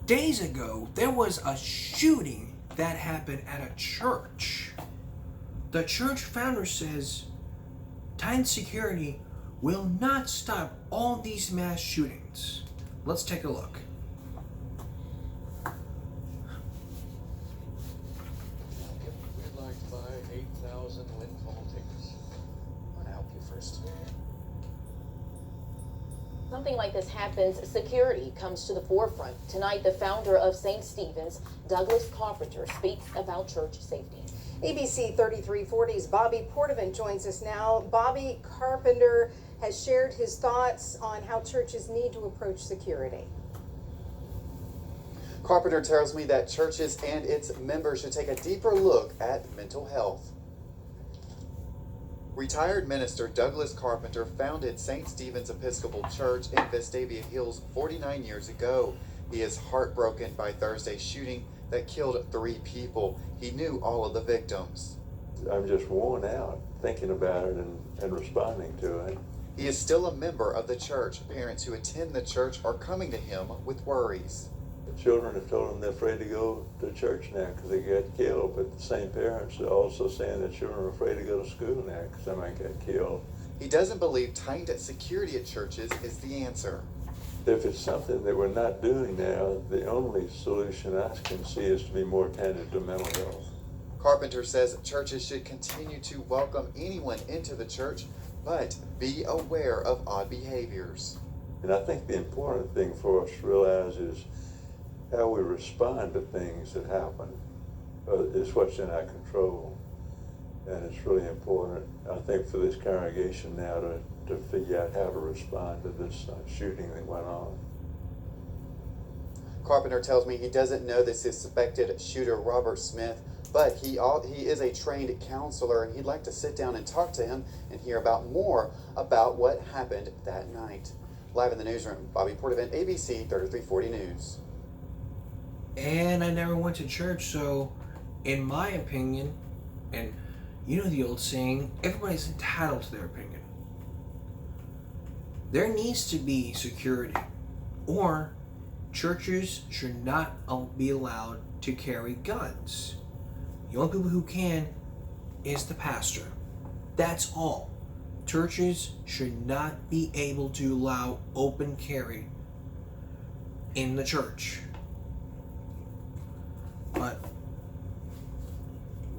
days ago, there was a shooting that happened at a church. The church founder says tight security will not stop all these mass shootings. Let's take a look. We'd like to buy 8,000 windfall tickets. I want to help you first. Something like this happens, security comes to the forefront. Tonight, the founder of St. Stephen's, Douglas Carpenter, speaks about church safety. ABC 3340's Bobby Portavant joins us now. Bobby, Carpenter has shared his thoughts on how churches need to approach security. Carpenter tells me that churches and its members should take a deeper look at mental health. Retired minister Douglas Carpenter founded St. Stephen's Episcopal Church in Vestavia Hills 49 years ago. He is heartbroken by Thursday's shooting that killed 3 people. He knew all of the victims. I'm just worn out thinking about it and responding to it. He is still a member of the church. Parents who attend the church are coming to him with worries. The children have told them they're afraid to go to church now because they got killed, but the same parents are also saying that children are afraid to go to school now because they might get killed. He doesn't believe tightened security at churches is the answer. If it's something that we're not doing now, the only solution I can see is to be more attentive to mental health. Carpenter says churches should continue to welcome anyone into the church, but be aware of odd behaviors. And I think the important thing for us to realize is how we respond to things that happen is what's in our control. And it's really important, I think, for this congregation now to figure out how to respond to this shooting that went on. Carpenter tells me he doesn't know the suspected shooter, Robert Smith, but he is a trained counselor, and he'd like to sit down and talk to him and hear more about what happened that night. Live in the newsroom, Bobby Portavant, ABC 3340 News. And I never went to church, so in my opinion, and you know the old saying, everybody's entitled to their opinion. There needs to be security, or churches should not be allowed to carry guns. The only people who can is the pastor. That's all. Churches should not be able to allow open carry in the church. But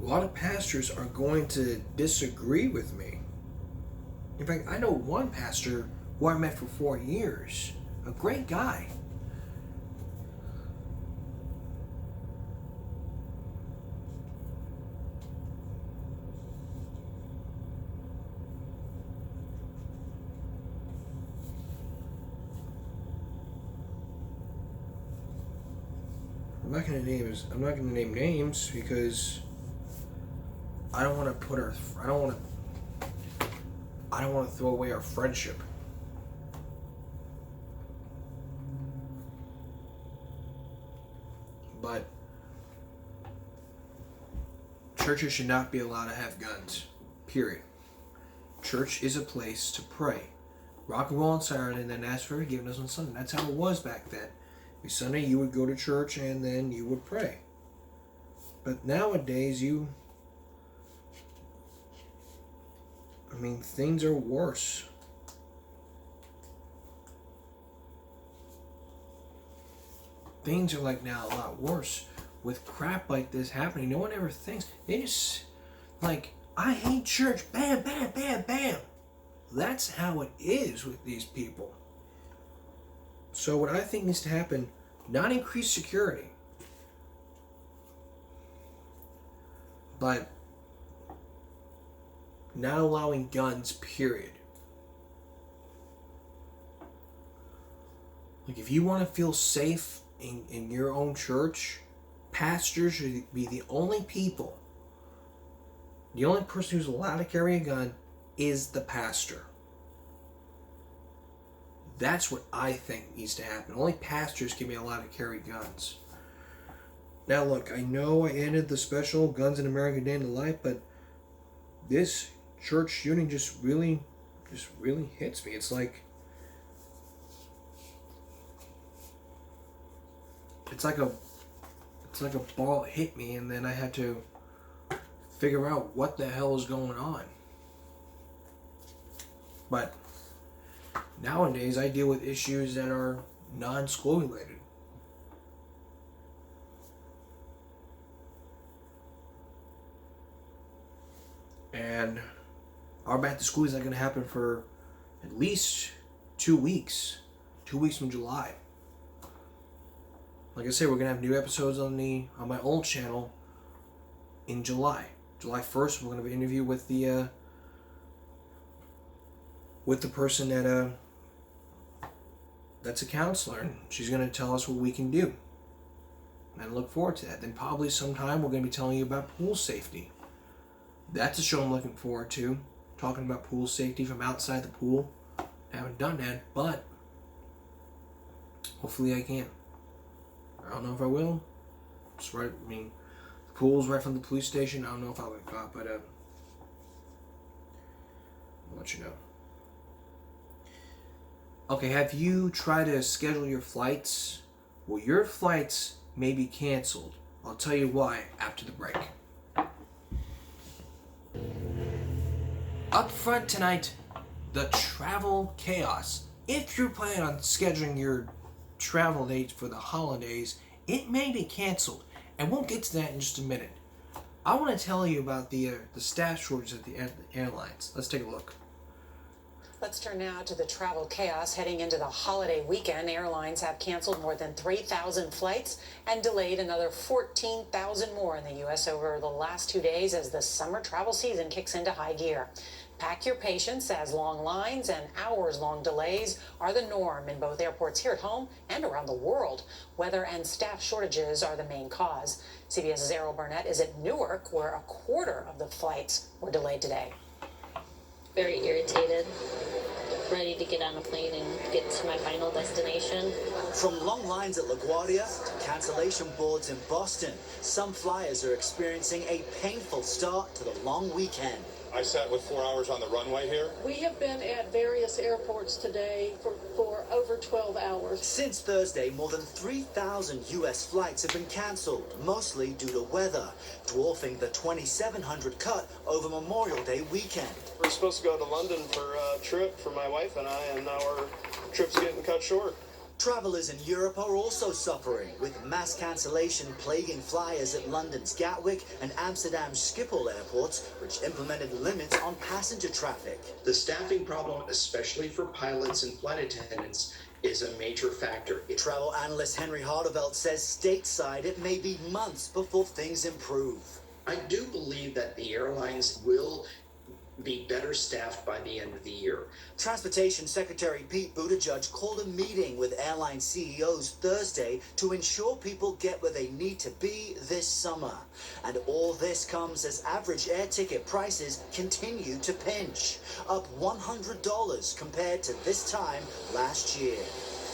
a lot of pastors are going to disagree with me. In fact, I know one pastor who I met for 4 years, a great guy. I'm not gonna name names because I don't want to throw away our friendship. But churches should not be allowed to have guns. Period. Church is a place to pray. Rock and roll on Saturday and then ask for forgiveness on Sunday. That's how it was back then. Every Sunday you would go to church and then you would pray. But nowadays things are worse. Things are like now a lot worse with crap like this happening. No one ever thinks. They just like, I hate church. Bam, bam, bam, bam. That's how it is with these people. So what I think needs to happen, not increase security, but not allowing guns, period. Like, if you want to feel safe in your own church, pastors should be the only people. The only person who's allowed to carry a gun is the pastor. That's what I think needs to happen. Only pastors can be allowed to carry guns. Now look, I know I ended the special Guns in America Day in the Life, but this church shooting just really hits me. It's like it's like a ball hit me, and then I had to figure out what the hell is going on. But nowadays I deal with issues that are non-school related. And our back to school is not going to happen for at least 2 weeks. 2 weeks from July. Like I said, we're going to have new episodes on my old channel in July. July 1st, we're going to have an interview with the person that's a counselor, and she's going to tell us what we can do. And I look forward to that. Then probably sometime we're going to be telling you about pool safety. That's a show I'm looking forward to. Talking about pool safety from outside the pool. I haven't done that, but hopefully I can. I don't know if I will. It's right. I mean, the pool's right from the police station. I don't know if I'll get caught, but I'll let you know. Okay, have you tried to schedule your flights? Well, your flights may be canceled. I'll tell you why after the break. Up front tonight, the travel chaos. If you're planning on scheduling your travel dates for the holidays, it may be canceled, and we'll get to that in just a minute. I want to tell you about the staff shortage at the airlines. Let's take a look. Let's turn now to the travel chaos heading into the holiday weekend. Airlines have canceled more than 3,000 flights and delayed another 14,000 more in the U.S. over the last 2 days as the summer travel season kicks into high gear. Pack your patience as long lines and hours-long delays are the norm in both airports here at home and around the world. Weather and staff shortages are the main cause. CBS's Errol Barnett is at Newark, where a quarter of the flights were delayed today. Very irritated, ready to get on a plane and get to my final destination. From long lines at LaGuardia to cancellation boards in Boston, some flyers are experiencing a painful start to the long weekend. I sat with 4 hours on the runway here. We have been at various airports today for over 12 hours. Since Thursday, more than 3,000 U.S. flights have been canceled, mostly due to weather, dwarfing the 2,700 cut over Memorial Day weekend. We're supposed to go to London for a trip for my wife and I, and now our trip's getting cut short. Travelers in Europe are also suffering, with mass cancellation plaguing flyers at London's Gatwick and Amsterdam's Schiphol airports, which implemented limits on passenger traffic. The staffing problem, especially for pilots and flight attendants, is a major factor. Travel analyst Henry Hardevelt says stateside it may be months before things improve. I do believe that the airlines will be better staffed by the end of the year. Transportation Secretary Pete Buttigieg called a meeting with airline CEOs Thursday to ensure people get where they need to be this summer. And all this comes as average air ticket prices continue to pinch, up $100 compared to this time last year.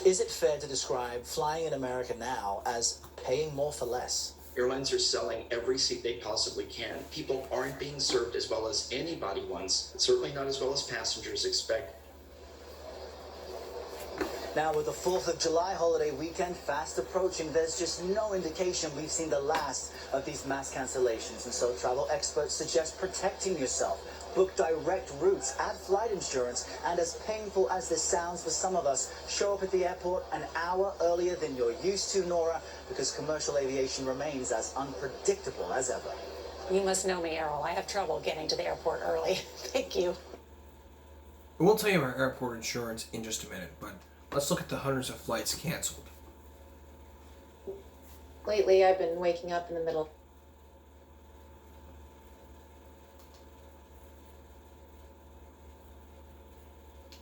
Is it fair to describe flying in America now as paying more for less? Airlines are selling every seat they possibly can. People aren't being served as well as anybody wants, certainly not as well as passengers expect. Now, with the 4th of July holiday weekend fast approaching, there's just no indication we've seen the last of these mass cancellations. And so travel experts suggest protecting yourself. Book direct routes, add flight insurance, and as painful as this sounds for some of us, show up at the airport an hour earlier than you're used to, Nora, because commercial aviation remains as unpredictable as ever. You must know me, Errol. I have trouble getting to the airport early. Thank you. We'll tell you about airport insurance in just a minute, but let's look at the hundreds of flights canceled. Lately, I've been waking up in the middle.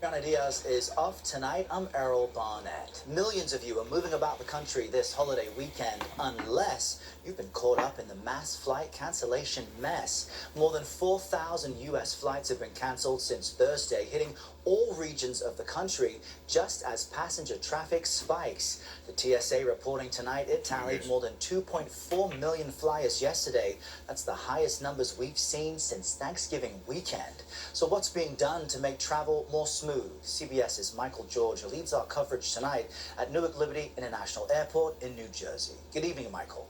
Ana Diaz is off tonight. I'm Errol Barnett. Millions of you are moving about the country this holiday weekend unless you've been caught up in the mass flight cancellation mess. More than 4,000 U.S. flights have been canceled since Thursday, hitting all regions of the country, just as passenger traffic spikes. The TSA reporting tonight it tallied more than 2.4 million flyers yesterday. That's the highest numbers we've seen since Thanksgiving weekend. So what's being done to make travel more smooth? CBS's Michael George leads our coverage tonight at Newark Liberty International Airport in New Jersey. Good evening, Michael.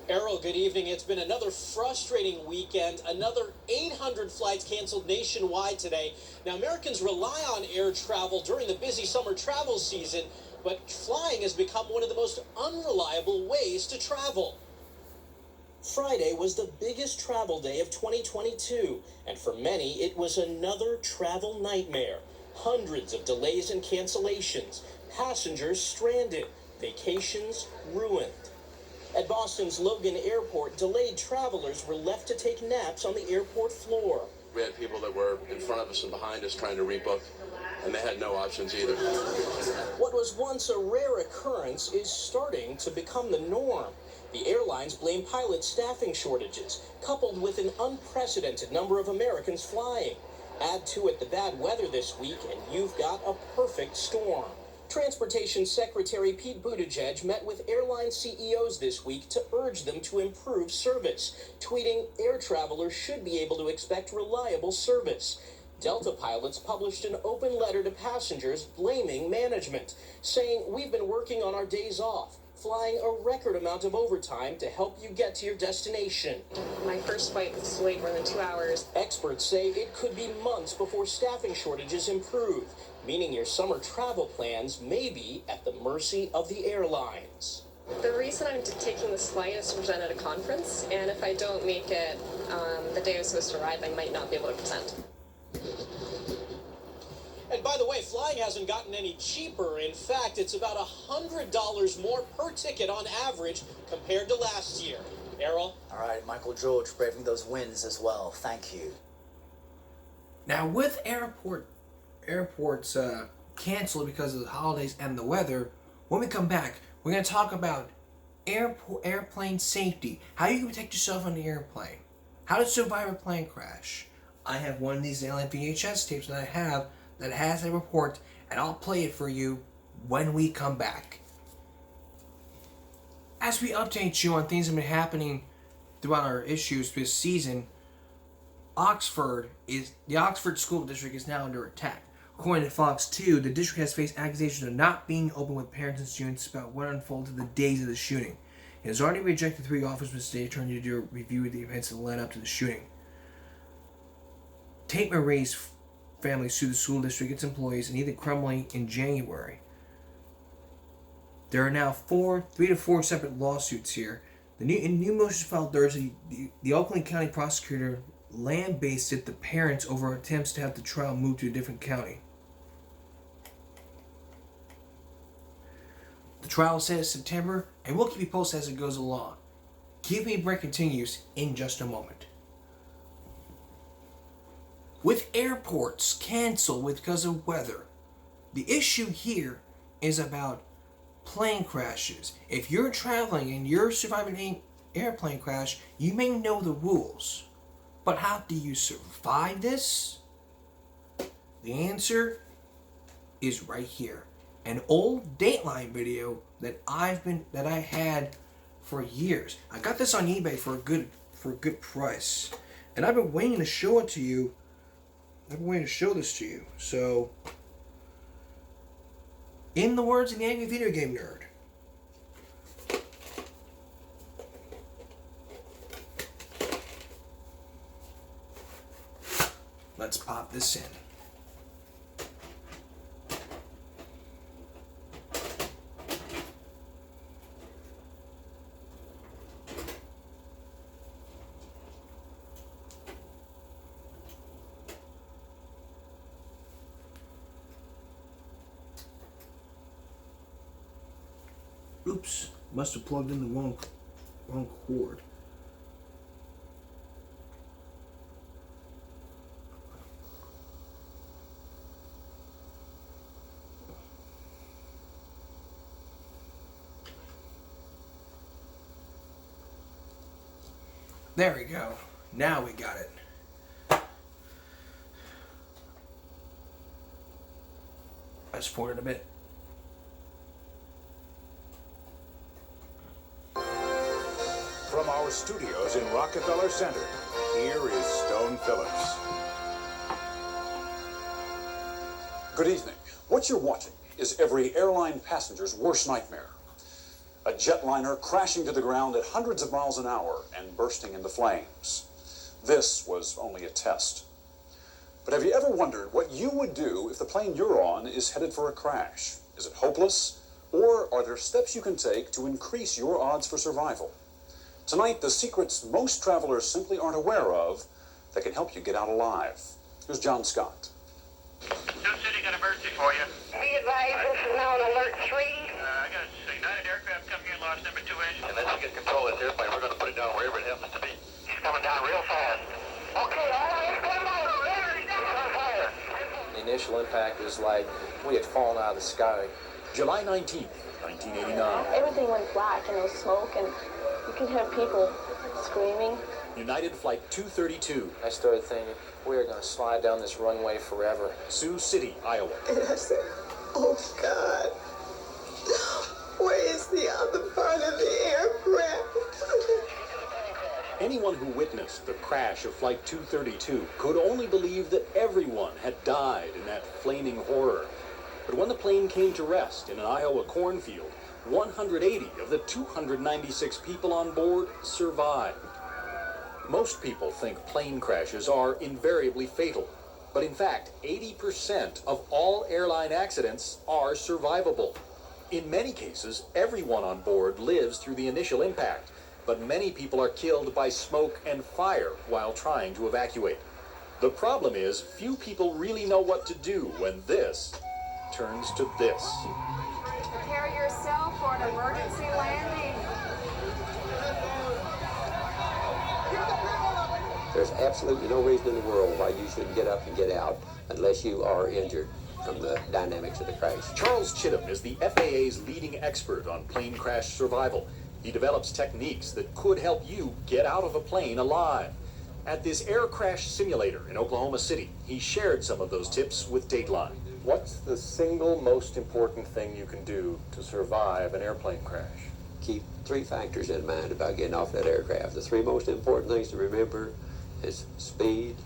Errol, good evening. It's been another frustrating weekend. Another 800 flights canceled nationwide today. Now, Americans rely on air travel during the busy summer travel season, but flying has become one of the most unreliable ways to travel. Friday was the biggest travel day of 2022, and for many, it was another travel nightmare. Hundreds of delays and cancellations, passengers stranded, vacations ruined. At Boston's Logan Airport, delayed travelers were left to take naps on the airport floor. We had people that were in front of us and behind us trying to rebook, and they had no options either. What was once a rare occurrence is starting to become the norm. The airlines blame pilot staffing shortages, coupled with an unprecedented number of Americans flying. Add to it the bad weather this week, and you've got a perfect storm. Transportation Secretary Pete Buttigieg met with airline CEOs this week to urge them to improve service, tweeting air travelers should be able to expect reliable service. Delta pilots published an open letter to passengers blaming management, saying we've been working on our days off, flying a record amount of overtime to help you get to your destination. My first flight was delayed more than 2 hours. Experts say it could be months before staffing shortages improve, meaning your summer travel plans may be at the mercy of the airlines. The reason I'm taking this flight is to present at a conference, and if I don't make it the day I'm supposed to arrive, I might not be able to present. And by the way, flying hasn't gotten any cheaper. In fact, it's about $100 more per ticket on average compared to last year. Errol? All right, Michael George braving those winds as well. Thank you. Now, with airports canceled because of the holidays and the weather, when we come back, we're going to talk about airplane safety. How you can protect yourself on the airplane. How to survive a plane crash. I have one of these airline VHS tapes that I have that has a report, and I'll play it for you when we come back. As we update you on things that have been happening throughout our issues this season, the Oxford School District is now under attack. According to Fox 2, the district has faced accusations of not being open with parents and students about what unfolded the days of the shooting. It has already rejected 3 offers from the state attorney to do a review of the events that led up to the shooting. Tate Marie's family sued the school district, its employees, and Ethan Crumley in January. There are now 3 to 4 separate lawsuits here. In new motions filed Thursday, the Oakland County prosecutor lambasted the parents over attempts to have the trial moved to a different county. The trial is set in September, and we'll keep you posted as it goes along. Give Me a Break continues in just a moment. With airports canceled because of weather, the issue here is about plane crashes. If you're traveling and you're surviving an airplane crash, you may know the rules. But how do you survive this? The answer is right here. An old Dateline video that I had for years. I got this on eBay for a good price. And I've been waiting to show it to you. I've been waiting to show this to you. So, in the words of the Angry Video Game Nerd, let's pop this in. Oops, must have plugged in the wrong cord. There we go. Now we got it. press for it in a bit. From our studios in Rockefeller Center, here is Stone Phillips. Good evening. What you're watching is every airline passenger's worst nightmare. A jetliner crashing to the ground at hundreds of miles an hour and bursting into flames. This was only a test. But have you ever wondered what you would do if the plane you're on is headed for a crash? Is it hopeless? Or are there steps you can take to increase your odds for survival? Tonight, the secrets most travelers simply aren't aware of that can help you get out alive. Here's John Scott. Sioux City, got an emergency for you. Be advised, this is now an alert 3. I got a United aircraft coming in, lost number 2 engine. And let's get control of this airplane. We're going to put it down wherever it happens to be. He's coming down real fast. Okay, all right, come on. He's on fire. The initial impact was like we had fallen out of the sky. July 19th, 1989. Everything went black and there was smoke and you could hear people screaming. United Flight 232. I started thinking, we are going to slide down this runway forever. Sioux City, Iowa. And I said, oh God, where is the other part of the aircraft? Anyone who witnessed the crash of Flight 232 could only believe that everyone had died in that flaming horror. But when the plane came to rest in an Iowa cornfield, 180 of the 296 people on board survived. Most people think plane crashes are invariably fatal, but in fact, 80% of all airline accidents are survivable. In many cases, everyone on board lives through the initial impact, but many people are killed by smoke and fire while trying to evacuate. The problem is, few people really know what to do when this turns to this. Prepare yourself for an emergency landing. There's absolutely no reason in the world why you shouldn't get up and get out unless you are injured from the dynamics of the crash. Charles Chittum is the FAA's leading expert on plane crash survival. He develops techniques that could help you get out of a plane alive. At this air crash simulator in Oklahoma City, he shared some of those tips with Dateline. What's the single most important thing you can do to survive an airplane crash? Keep 3 factors in mind about getting off that aircraft. The 3 most important things to remember is speed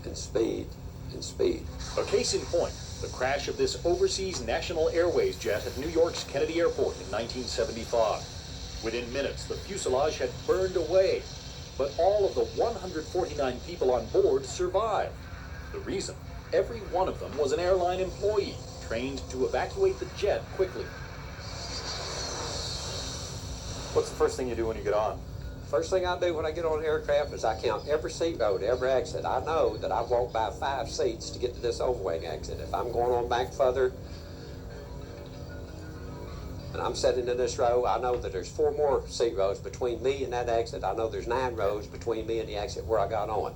and speed and speed. A case in point, the crash of this overseas National Airways jet at New York's Kennedy Airport in 1975. Within minutes, the fuselage had burned away, but all of the 149 people on board survived. The reason? Every one of them was an airline employee trained to evacuate the jet quickly. What's the first thing you do when you get on? First thing I do when I get on an aircraft is I count every seat row to every exit. I know that I've walked by 5 seats to get to this overwing exit. If I'm going on back further and I'm sitting in this row, I know that there's 4 more seat rows between me and that exit. I know there's 9 rows between me and the exit where I got on.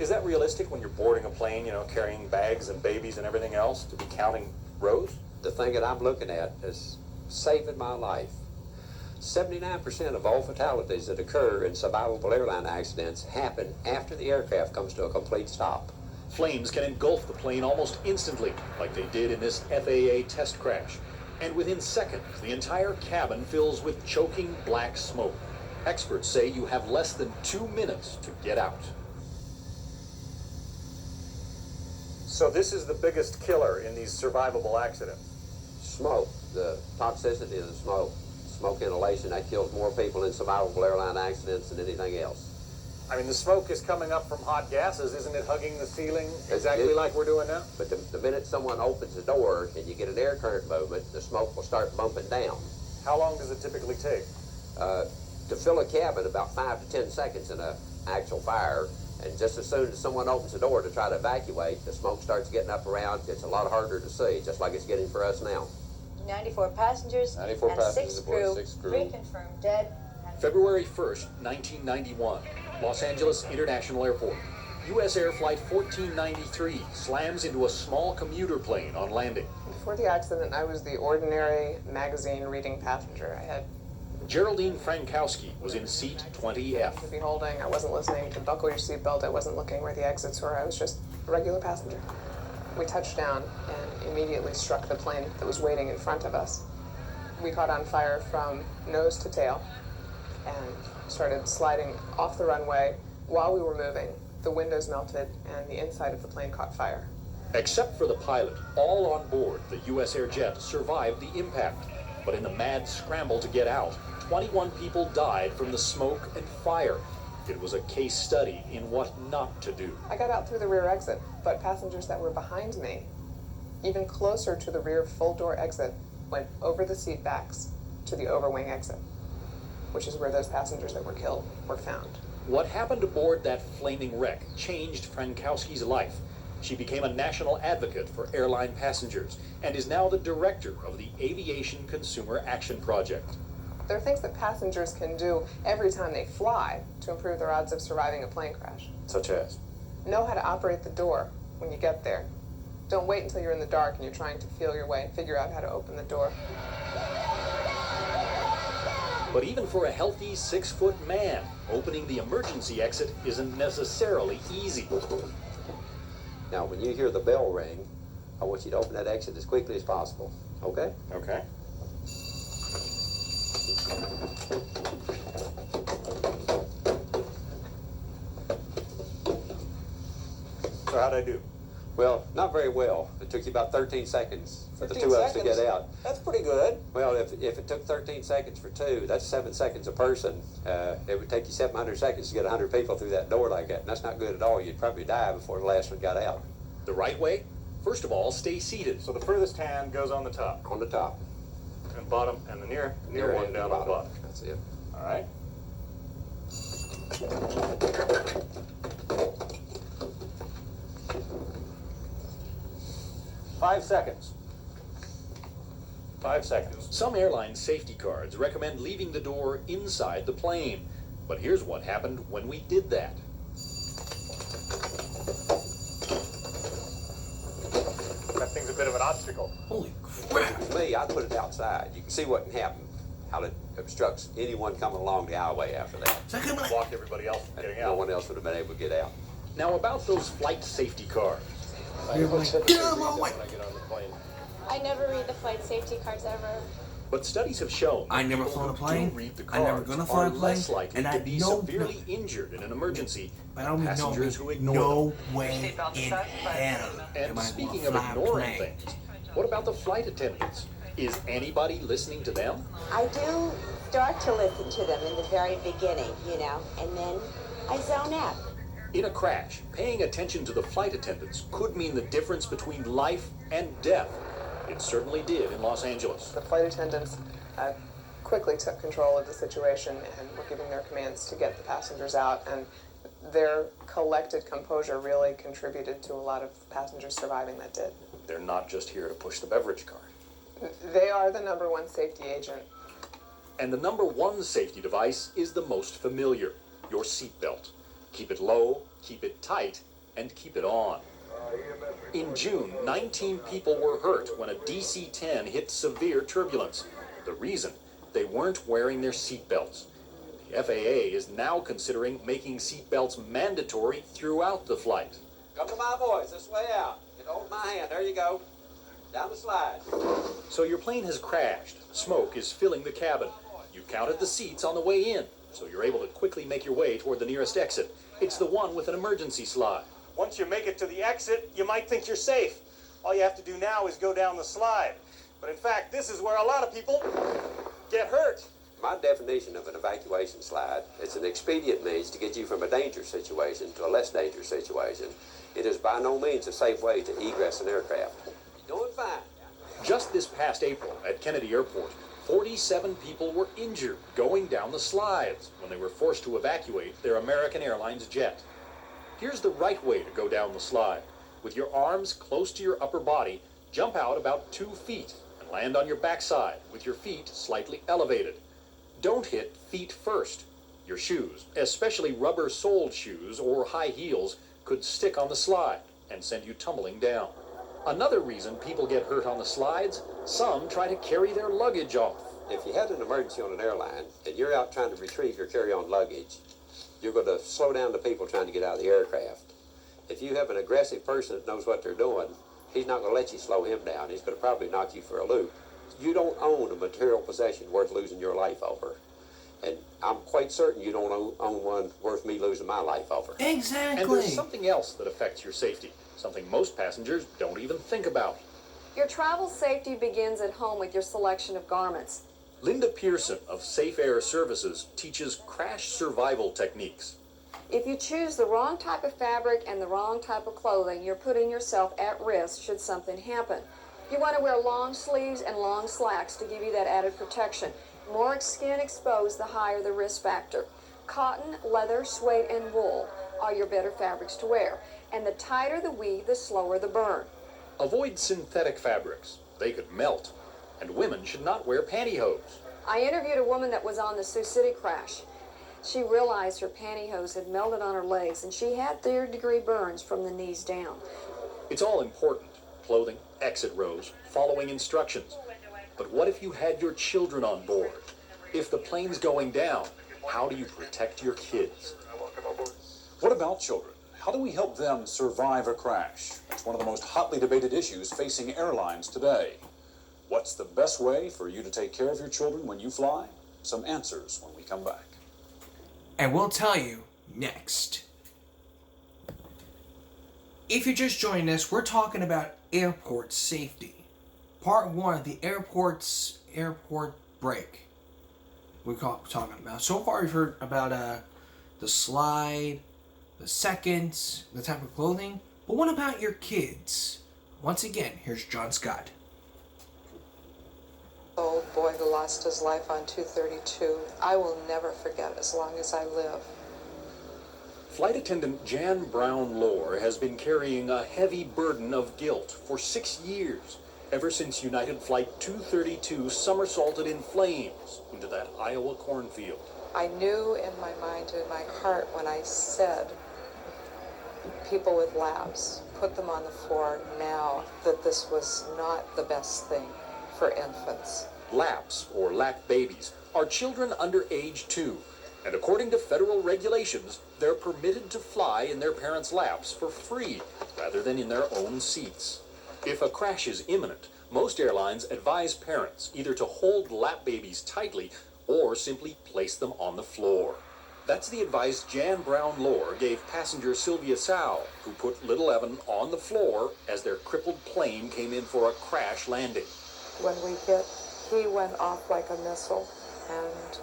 Is that realistic when you're boarding a plane, carrying bags and babies and everything else, to be counting rows? The thing that I'm looking at is saving my life. 79% of all fatalities that occur in survivable airline accidents happen after the aircraft comes to a complete stop. Flames can engulf the plane almost instantly, like they did in this FAA test crash. And within seconds, the entire cabin fills with choking black smoke. Experts say you have less than 2 minutes to get out. So this is the biggest killer in these survivable accidents? Smoke, the toxicity of the smoke. Smoke inhalation, that kills more people in survivable airline accidents than anything else. I mean, the smoke is coming up from hot gases. Isn't it hugging the ceiling exactly like we're doing now? But the minute someone opens the door and you get an air current movement, the smoke will start bumping down. How long does it typically take? To fill a cabin, about 5 to 10 seconds in an actual fire. And just as soon as someone opens the door to try to evacuate, the smoke starts getting up around. It's a lot harder to see, just like it's getting for us now. 94 passengers 94 and passengers 6 aboard, crew. 6 crew. 3 confirmed dead. February 1st, 1991, Los Angeles International Airport. U.S. Air Flight 1493 slams into a small commuter plane on landing. Before the accident, I was the ordinary magazine-reading passenger. I had Geraldine Frankowski was in seat 20F. to be holding. I wasn't listening to buckle your seatbelt. I wasn't looking where the exits were. I was just a regular passenger. We touched down and immediately struck the plane that was waiting in front of us. We caught on fire from nose to tail and started sliding off the runway while we were moving. The windows melted and the inside of the plane caught fire. Except for the pilot, all on board the U.S. Air jet survived the impact. But in the mad scramble to get out, 21 people died from the smoke and fire. It was a case study in what not to do. I got out through the rear exit, but passengers that were behind me, even closer to the rear full door exit, went over the seat backs to the overwing exit, which is where those passengers that were killed were found. What happened aboard that flaming wreck changed Frankowski's life. She became a national advocate for airline passengers and is now the director of the Aviation Consumer Action Project. There are things that passengers can do every time they fly to improve their odds of surviving a plane crash. Such as? Know how to operate the door when you get there. Don't wait until you're in the dark and you're trying to feel your way and figure out how to open the door. But even for a healthy 6-foot man, opening the emergency exit isn't necessarily easy. Now, when you hear the bell ring, I want you to open that exit as quickly as possible, okay? Okay. So how'd I do? Well, not very well. It took you about 13 seconds for the 13 two of us to seconds? get out. That's pretty good. Well, if it took 13 seconds for two, that's 7 seconds a person. It would take you 700 seconds to get 100 people through that door like that, and that's not good at all. You'd probably die before the last one got out. The right way? First of all, stay seated. So the furthest hand goes on the top. On the top. And bottom, and the near one hand down to on the bottom. That's it. All right. Five seconds. Some airline safety cards recommend leaving the door inside the plane. But here's what happened when we did that. That thing's a bit of an obstacle. Holy crap! For me, I'd put it outside. You can see what can happen, how it obstructs anyone coming along the aisleway after that. Blocked everybody else from getting No out. one else would have been able to get out. Now about those flight safety cards. You're like, get out of my way! I never read the flight safety cards ever. But studies have shown I never people flown a who plane. do read the I never cards gonna fly a are plane, less likely and to I be know- severely injured in an emergency But I than don't know passengers who ignore no them. way in hell And am I speaking gonna of fly a ignoring plane. things, what about the flight attendants? Is anybody listening to them? I do start to listen to them in the very beginning, and then I zone out. In a crash, paying attention to the flight attendants could mean the difference between life and death. It certainly did in Los Angeles. The flight attendants quickly took control of the situation and were giving their commands to get the passengers out, and their collected composure really contributed to a lot of passengers surviving that did. They're not just here to push the beverage cart. They are the #1 safety agent. And the #1 safety device is the most familiar, your seatbelt. Keep it low, keep it tight, and keep it on. In June, 19 people were hurt when a DC-10 hit severe turbulence. The reason? They weren't wearing their seatbelts. The FAA is now considering making seatbelts mandatory throughout the flight. Come to my voice, this way out. Get hold my hand, there you go. Down the slide. So your plane has crashed. Smoke is filling the cabin. You counted the seats on the way in, so you're able to quickly make your way toward the nearest exit. It's the one with an emergency slide. Once you make it to the exit, you might think you're safe. All you have to do now is go down the slide. But in fact, this is where a lot of people get hurt. My definition of an evacuation slide, it's an expedient means to get you from a dangerous situation to a less dangerous situation. It is by no means a safe way to egress an aircraft. You're doing fine. Just this past April at Kennedy Airport, 47 people were injured going down the slides when they were forced to evacuate their American Airlines jet. Here's the right way to go down the slide. With your arms close to your upper body, jump out about 2 feet and land on your backside with your feet slightly elevated. Don't hit feet first. Your shoes, especially rubber-soled shoes or high heels, could stick on the slide and send you tumbling down. Another reason people get hurt on the slides, some try to carry their luggage off. If you had an emergency on an airline and you're out trying to retrieve your carry-on luggage, you're going to slow down the people trying to get out of the aircraft. If you have an aggressive person that knows what they're doing, he's not going to let you slow him down. He's going to probably knock you for a loop. You don't own a material possession worth losing your life over. And I'm quite certain you don't own one worth me losing my life over. Exactly. And there's something else that affects your safety, something most passengers don't even think about. Your travel safety begins at home with your selection of garments. Linda Pearson of Safe Air Services teaches crash survival techniques. If you choose the wrong type of fabric and the wrong type of clothing, you're putting yourself at risk should something happen. You want to wear long sleeves and long slacks to give you that added protection. More skin exposed, the higher the risk factor. Cotton, leather, suede, and wool are your better fabrics to wear. And the tighter the weave, the slower the burn. Avoid synthetic fabrics. They could melt. And women should not wear pantyhose. I interviewed a woman that was on the Sioux City crash. She realized her pantyhose had melted on her legs, and she had third-degree burns from the knees down. It's all important. Clothing, exit rows, following instructions. But what if you had your children on board? If the plane's going down, how do you protect your kids? What about children? How do we help them survive a crash? It's one of the most hotly debated issues facing airlines today. What's the best way for you to take care of your children when you fly? Some answers when we come back. And we'll tell you next. If you're just joining us, we're talking about airport safety. Part 1 of the airport break. We're talking about. So far we've heard about the slide, the seconds, the type of clothing. But what about your kids? Once again, here's John Scott. Old boy who lost his life on 232. I will never forget as long as I live. Flight attendant Jan Brown Lohr has been carrying a heavy burden of guilt for 6 years, ever since United Flight 232 somersaulted in flames into that Iowa cornfield. I knew in my mind and my heart when I said, people with labs, put them on the floor now, that this was not the best thing for infants. LAPs, or lap babies, are children under age 2, and according to federal regulations, they're permitted to fly in their parents' laps for free, rather than in their own seats. If a crash is imminent, most airlines advise parents either to hold lap babies tightly or simply place them on the floor. That's the advice Jan Brown Lohr gave passenger Sylvia Sow, who put little Evan on the floor as their crippled plane came in for a crash landing. When we hit, he went off like a missile, and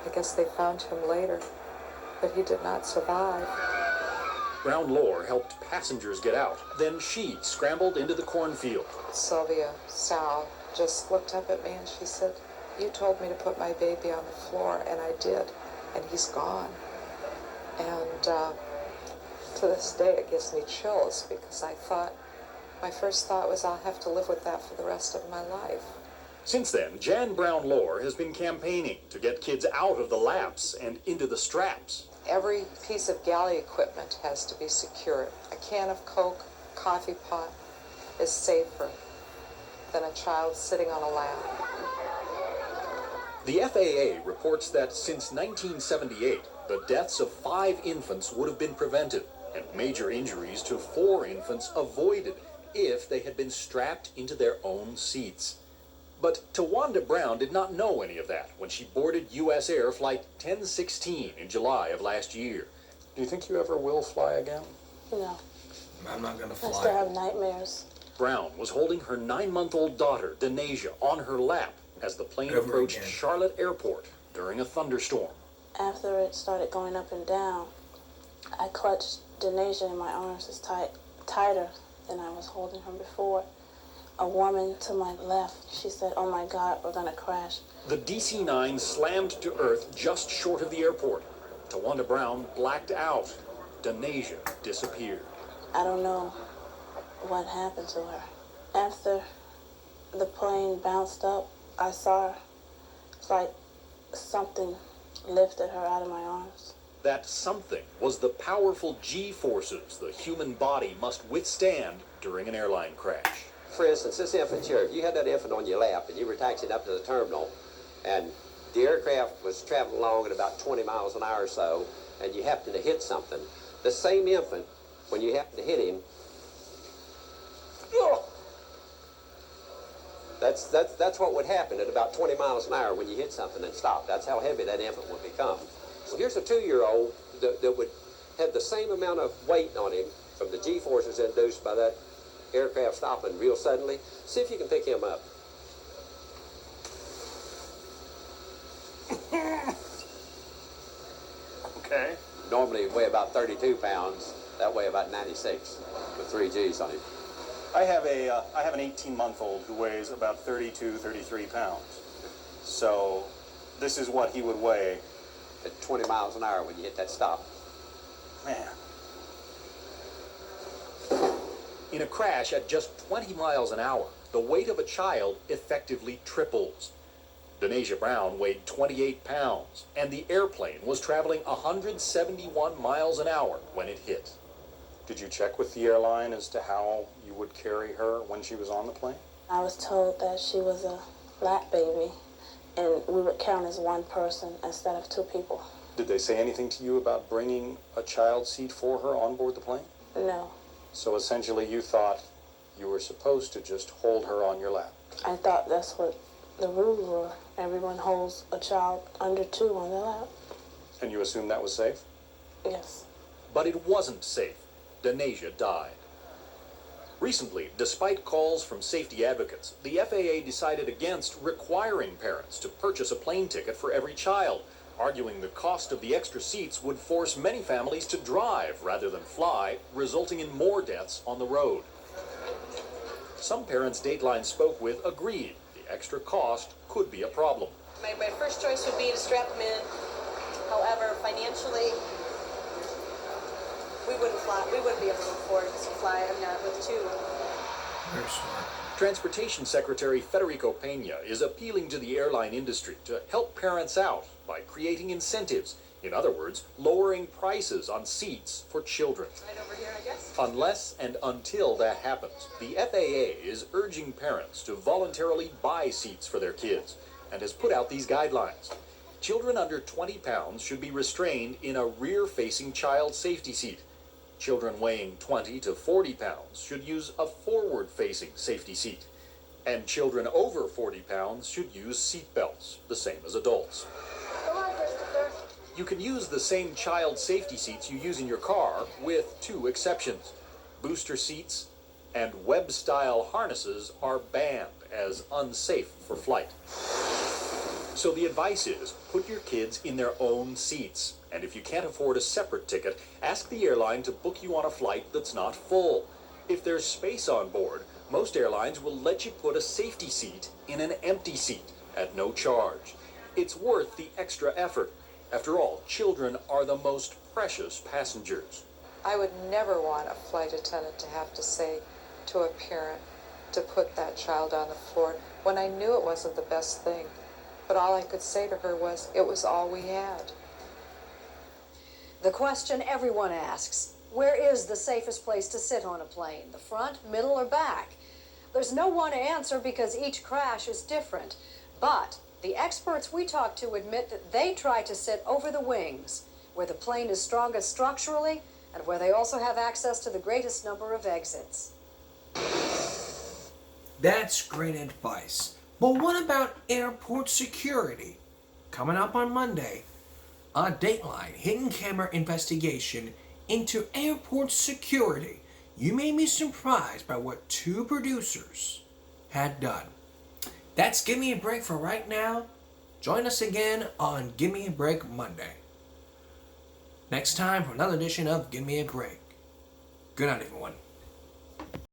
I guess they found him later, but he did not survive. Brown Lohr helped passengers get out. Then she scrambled into the cornfield. Sylvia Sow just looked up at me and she said, "You told me to put my baby on the floor," and I did, and he's gone. And to this day it gives me chills because my first thought was I'll have to live with that for the rest of my life. Since then, Jan Brown Lohr has been campaigning to get kids out of the laps and into the straps. Every piece of galley equipment has to be secured. A can of Coke, coffee pot is safer than a child sitting on a lap. The FAA reports that since 1978, the deaths of 5 infants would have been prevented and major injuries to 4 infants avoided if they had been strapped into their own seats. But Tawanda Brown did not know any of that when she boarded U.S. Air Flight 1016 in July of last year. Do you think you ever will fly again? No. I'm not going to I still have nightmares. Brown was holding her 9-month-old daughter, Denasia, on her lap as the plane approached Charlotte Airport during a thunderstorm. After it started going up and down, I clutched Denasia in my arms as tighter than I was holding her before. A woman to my left, she said, "Oh my God, we're gonna crash." The DC-9 slammed to earth just short of the airport. Tawanda Brown blacked out. Denasia disappeared. I don't know what happened to her. After the plane bounced up, I saw her. It's like something lifted her out of my arms. That something was the powerful G-forces the human body must withstand during an airline crash. For instance, this infant here, if you had that infant on your lap and you were taxiing up to the terminal and the aircraft was traveling along at about 20 miles an hour or so and you happened to hit something, the same infant, when you happen to hit him, That's what would happen at about 20 miles an hour when you hit something and stop. That's how heavy that infant would become. So here's a 2-year-old that would have the same amount of weight on him from the G-forces induced by that aircraft stopping real suddenly. See if you can pick him up. Okay. Normally weigh about 32 pounds. That weigh about 96 with 3 G's on him. I have an 18-month-old who weighs about 32, 33 pounds. So this is what he would weigh at 20 miles an hour when you hit that stop. Man. In a crash at just 20 miles an hour, the weight of a child effectively triples. Denasia Brown weighed 28 pounds, and the airplane was traveling 171 miles an hour when it hit. Did you check with the airline as to how you would carry her when she was on the plane? I was told that she was a lap baby, and we would count as one person instead of 2 people. Did they say anything to you about bringing a child seat for her on board the plane? No. So essentially you thought you were supposed to just hold her on your lap? I thought that's what the rules were. Everyone holds a child under 2 on their lap. And you assumed that was safe? Yes. But it wasn't safe. Denasia died. Recently, despite calls from safety advocates, the FAA decided against requiring parents to purchase a plane ticket for every child, arguing the cost of the extra seats would force many families to drive rather than fly, resulting in more deaths on the road. Some parents Dateline spoke with agreed the extra cost could be a problem. My first choice would be to strap them in. However, financially, we wouldn't fly. We wouldn't be able to afford to fly. I'm not with 2. Very smart. Transportation Secretary Federico Pena is appealing to the airline industry to help parents out by creating incentives. In other words, lowering prices on seats for children. Right over here, I guess. Unless and until that happens, the FAA is urging parents to voluntarily buy seats for their kids and has put out these guidelines. Children under 20 pounds should be restrained in a rear-facing child safety seat. Children weighing 20 to 40 pounds should use a forward-facing safety seat. And children over 40 pounds should use seat belts, the same as adults. Come on, Christopher. You can use the same child safety seats you use in your car, with 2 exceptions. Booster seats and web-style harnesses are banned as unsafe for flight. So the advice is, put your kids in their own seats. And if you can't afford a separate ticket, ask the airline to book you on a flight that's not full. If there's space on board, most airlines will let you put a safety seat in an empty seat at no charge. It's worth the extra effort. After all, children are the most precious passengers. I would never want a flight attendant to have to say to a parent to put that child on the floor when I knew it wasn't the best thing. But all I could say to her was, it was all we had. The question everyone asks, where is the safest place to sit on a plane? The front, middle, or back? There's no one answer because each crash is different. But the experts we talk to admit that they try to sit over the wings, where the plane is strongest structurally and where they also have access to the greatest number of exits. That's great advice. But what about airport security? Coming up on Monday, a Dateline hidden camera investigation into airport security. You may be surprised by what 2 producers had done. That's Give Me a Break for right now. Join us again on Give Me a Break Monday. Next time for another edition of Give Me a Break. Good night, everyone.